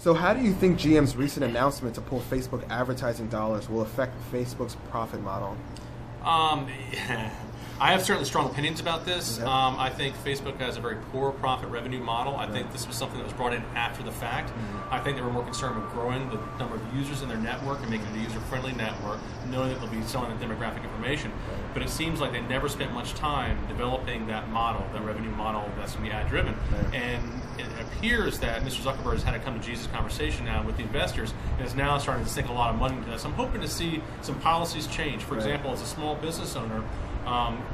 So how do you think GM's recent announcement to pull Facebook advertising dollars will affect Facebook's profit model? I have certainly strong opinions about this. Yep. I think Facebook has a very poor profit revenue model. I think this was something that was brought in after the fact. I think they were more concerned with growing the number of users in their network and making it a user-friendly network, knowing that they'll be selling the demographic information. But it seems like they never spent much time developing that model, that revenue model that's going to be ad-driven. And it appears that Mr. Zuckerberg has had a come-to-Jesus conversation now with the investors and is now starting to sink a lot of money into this. I'm hoping to see some policies change. For example, as a small business owner,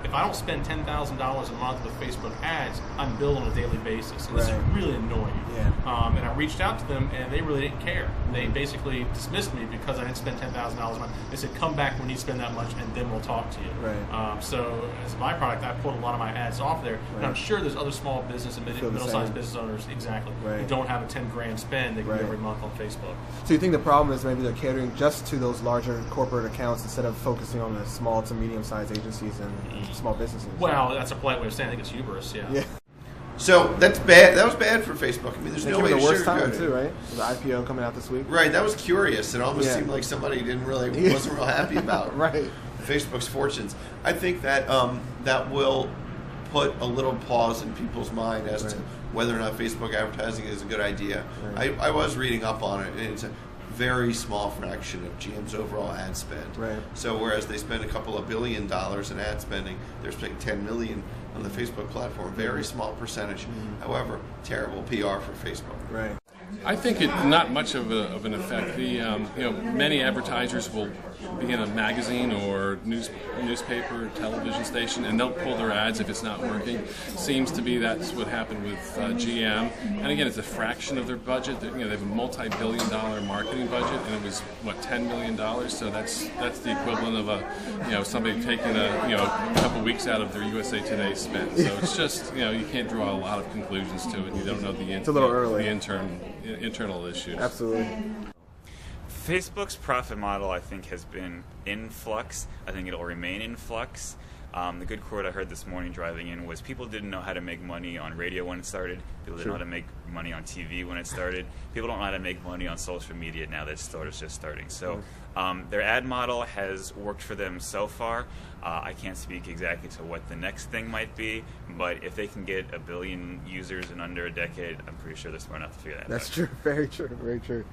if I don't spend $10,000 a month with Facebook ads, I'm billed on a daily basis. And this is really annoying. And I reached out to them, and they really didn't care. They basically dismissed me because I didn't spend $10,000 a month. They said, come back when you spend that much, and then we'll talk to you. So as a byproduct, I pulled a lot of my ads off there. And I'm sure there's other small business and middle-sized business owners, who don't have a 10 grand spend they can do every month on Facebook. So you think the problem is maybe they're catering just to those larger corporate accounts instead of focusing on the small to medium-sized agencies and small businesses? Well, that's a polite way of saying I think it's hubris, So that's bad. That was bad for Facebook. I mean, there's no way to worst sugarcoat time it. too, right? The IPO coming out this week. Right. That was curious. It almost seemed like somebody wasn't real happy about Facebook's fortunes. I think that that will put a little pause in people's mind as to whether or not Facebook advertising is a good idea. I was reading up on it, and it's a very small fraction of GM's overall ad spend. So whereas they spend a couple of $1 billion in ad spending, they're spending $10 million on the Facebook platform. Very small percentage. However, terrible PR for Facebook. I think it's not much of an effect. Many advertisers will be in a magazine or newspaper, television station, and they'll pull their ads if it's not working. Seems to be that's what happened with GM. And again, it's a fraction of their budget. They have a multi-billion-dollar marketing budget, and it was $10 million. So that's the equivalent of somebody taking a couple weeks out of their USA Today spend. So it's just you can't draw a lot of conclusions to it. You don't know it's a little early. The internal issues. Absolutely. Facebook's profit model, I think, has been in flux. I think it'll remain in flux. The good quote I heard this morning driving in was people didn't know how to make money on radio when it started. People didn't know how to make money on TV when it started. People don't know how to make money on social media now that it's just starting. So their ad model has worked for them so far. I can't speak exactly to what the next thing might be, but if they can get 1 billion users in under a decade, I'm pretty sure they're smart enough to figure that out. That's true. Very true. Very true.